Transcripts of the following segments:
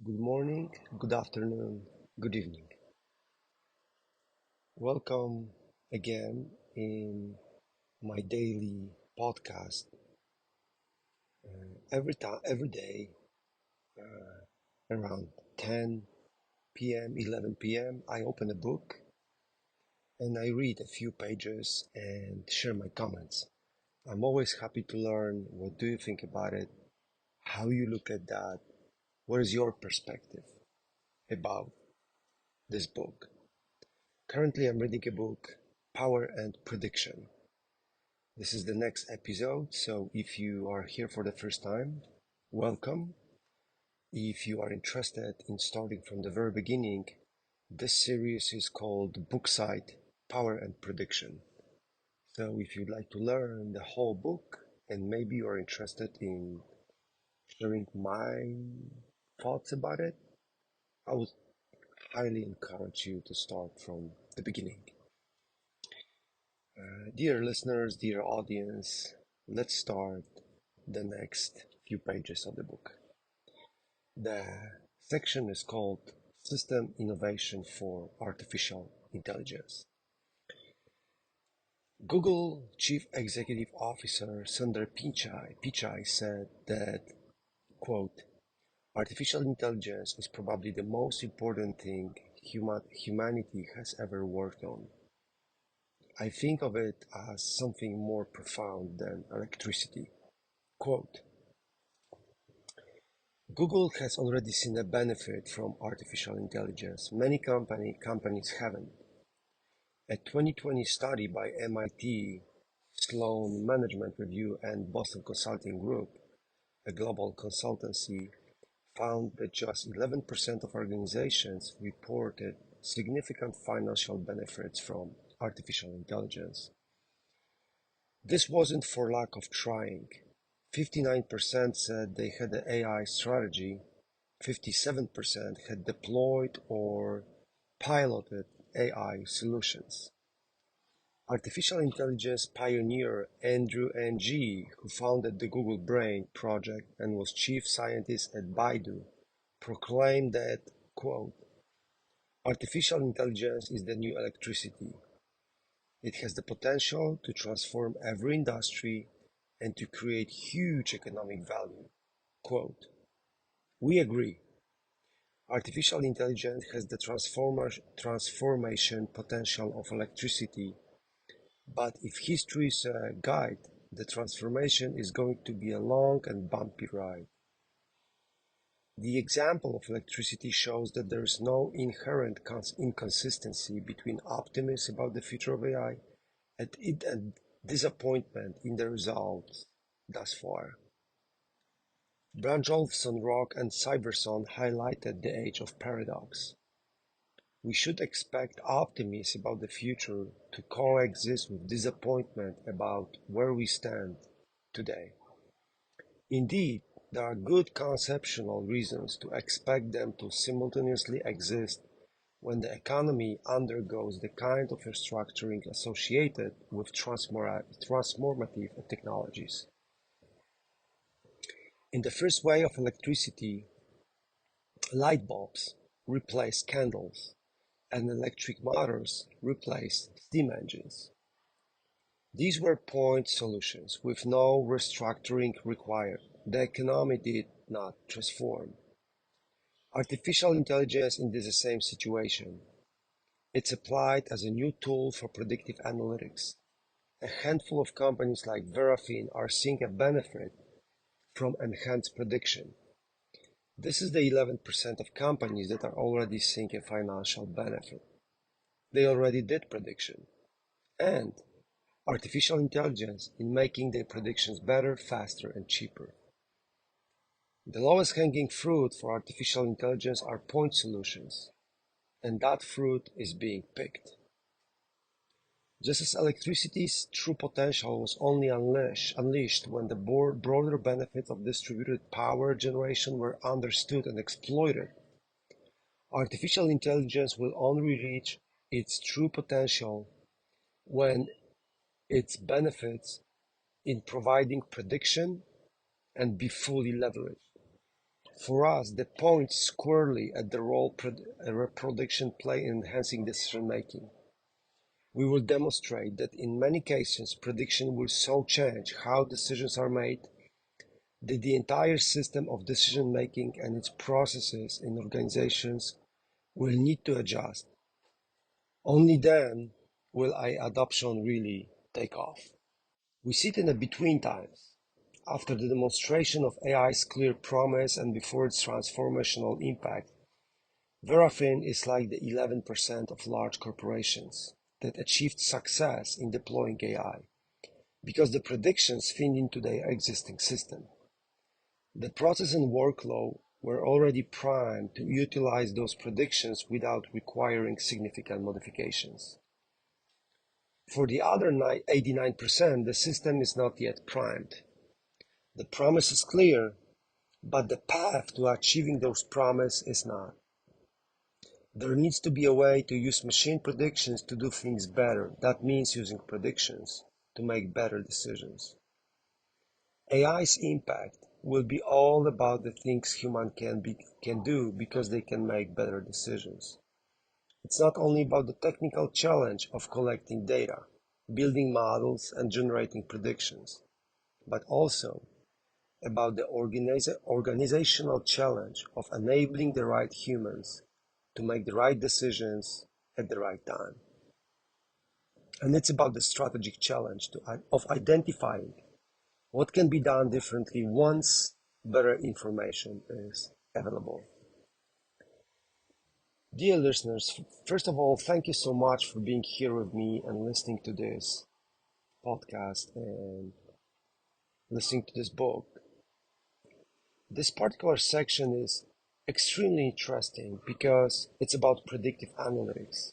Good morning, good afternoon, good evening. Welcome again in my daily podcast. Every day, around 10 p.m., 11 p.m., I open a book and I read a few pages and share my comments. I'm always happy to learn what do you think about it, how you look at that, what is your perspective about this book. Currently, I'm reading a book, Power and Prediction. This is the next episode, so if you are here for the first time, welcome. If you are interested in starting from the very beginning, this series is called BookSight, Power and Prediction. So if you'd like to learn the whole book and maybe you are interested in sharing my thoughts about it, I would highly encourage you to start from the beginning. Dear listeners, dear audience, let's start the next few pages of the book. The section is called System Innovation for Artificial Intelligence. Google Chief Executive Officer Sundar Pichai said that, quote, artificial intelligence is probably the most important thing humanity has ever worked on. I think of it as something more profound than electricity. Quote, Google has already seen a benefit from artificial intelligence. Many companies haven't. A 2020 study by MIT, Sloan Management Review, and Boston Consulting Group, a global consultancy, found that just 11% of organizations reported significant financial benefits from artificial intelligence. This wasn't for lack of trying. 59% said they had an AI strategy, 57% had deployed or piloted AI solutions. Artificial intelligence pioneer Andrew Ng, who founded the Google Brain project and was chief scientist at Baidu, proclaimed that, quote, artificial intelligence is the new electricity. It has the potential to transform every industry and to create huge economic value. Quote, we agree. Artificial intelligence has the transformation potential of electricity, but if history is a guide, the transformation is going to be a long and bumpy ride. The example of electricity shows that there is no inherent inconsistency between optimism about the future of AI and disappointment in the results thus far. Brynjolfsson, Rock, and Syverson highlighted the age of paradox. We should expect optimism about the future to coexist with disappointment about where we stand today. Indeed, there are good conceptual reasons to expect them to simultaneously exist when the economy undergoes the kind of restructuring associated with transformative technologies. In the first wave of electricity, light bulbs replaced candles, and electric motors replaced steam engines. These were point solutions with no restructuring required. The economy did not transform. Artificial intelligence is the same situation. It's applied as a new tool for predictive analytics. A handful of companies like Verafin are seeing a benefit from enhanced prediction. This is the 11% of companies that are already seeing a financial benefit. They already did prediction. And artificial intelligence in making their predictions better, faster, and cheaper. The lowest hanging fruit for artificial intelligence are point solutions, and that fruit is being picked. Just as electricity's true potential was only unleashed when the broader benefits of distributed power generation were understood and exploited, artificial intelligence will only reach its true potential when its benefits in providing prediction and be fully leveraged. For us, the point squarely at the role prediction play in enhancing decision making. We will demonstrate that in many cases, prediction will so change how decisions are made that the entire system of decision making and its processes in organizations will need to adjust. Only then will AI adoption really take off. We sit in a between times. After the demonstration of AI's clear promise and before its transformational impact, Verafin is like the 11% of large corporations that achieved success in deploying AI because the predictions fit into their existing system. The process and workflow were already primed to utilize those predictions without requiring significant modifications. For the other 89%, the system is not yet primed. The promise is clear, but the path to achieving those promises is not. There needs to be a way to use machine predictions to do things better. That means using predictions to make better decisions. AI's impact will be all about the things humans can do because they can make better decisions. It's not only about the technical challenge of collecting data, building models, and generating predictions, but also about the organizational challenge of enabling the right humans to make the right decisions at the right time. And it's about the strategic challenge of identifying what can be done differently once better information is available. Dear listeners, first of all, thank you so much for being here with me and listening to this podcast and listening to this book. This particular section is extremely interesting because it's about predictive analytics,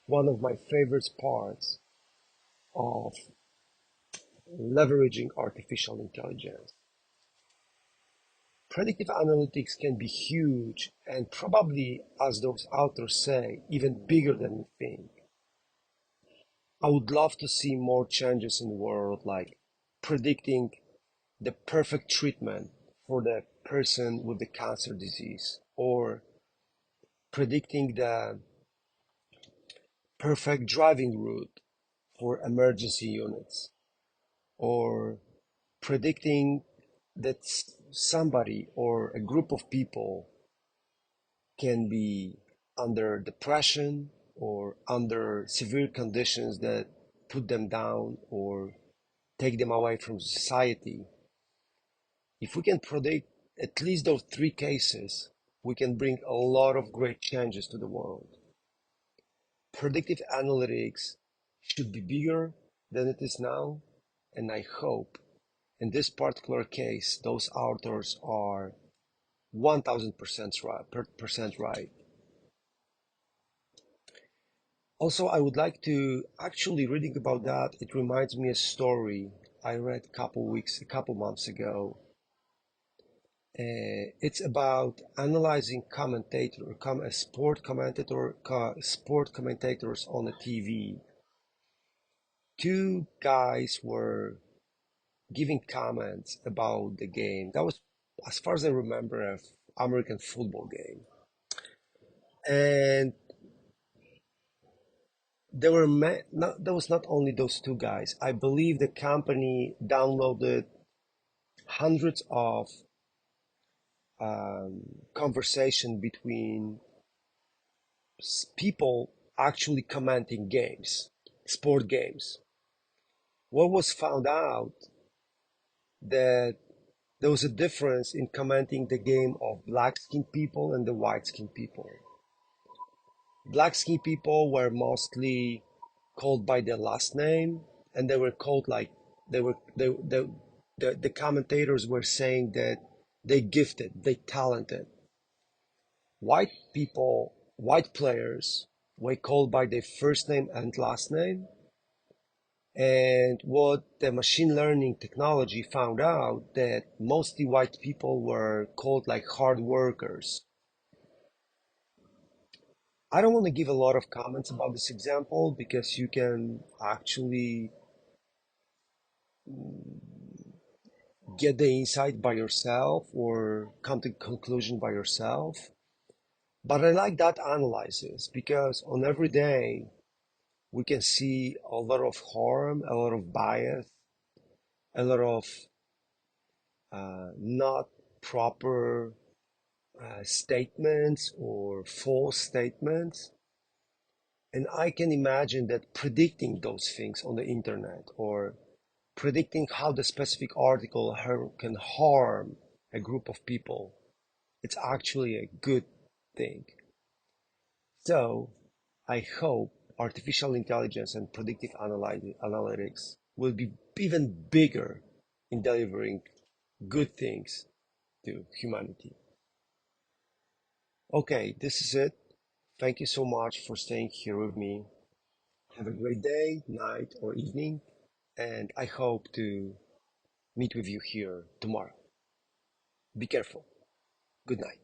one of my favorite parts of leveraging artificial intelligence. Predictive analytics can be huge and probably, as those authors say, even bigger than we think. I would love to see more changes in the world, like predicting the perfect treatment for the person with the cancer disease, or predicting the perfect driving route for emergency units, or predicting that somebody or a group of people can be under depression or under severe conditions that put them down or take them away from society. If we can predict at least those three cases, we can bring a lot of great changes to the world. Predictive analytics should be bigger than it is now, and I hope in this particular case, those authors are 1000% right. Also, I would like to actually reading about that. It reminds me a story I read a couple months ago. It's about analyzing sport commentators on a TV. Two guys were giving comments about the game. That was, as far as I remember, an American football game. And there was not only those two guys. I believe the company downloaded hundreds of conversation between people actually commenting games, sport games. What was found out that there was a difference in commenting the game of black-skinned people and the white-skinned people. Black-skinned people were mostly called by their last name, and they were called like they were the commentators were saying that they gifted, they talented. White players were called by their first name and last name. And what the machine learning technology found out that mostly white people were called like hard workers. I don't want to give a lot of comments about this example because you can actually get the insight by yourself or come to conclusion by yourself. But I like that analysis because on every day we can see a lot of harm, a lot of bias, a lot of not proper statements or false statements. And I can imagine that predicting those things on the internet or predicting how the specific article can harm a group of people, it's actually a good thing. So I hope artificial intelligence and predictive analytics will be even bigger in delivering good things to humanity. Okay, this is it. Thank you so much for staying here with me. Have a great day, night, or evening, and I hope to meet with you here tomorrow. Be careful. Good night.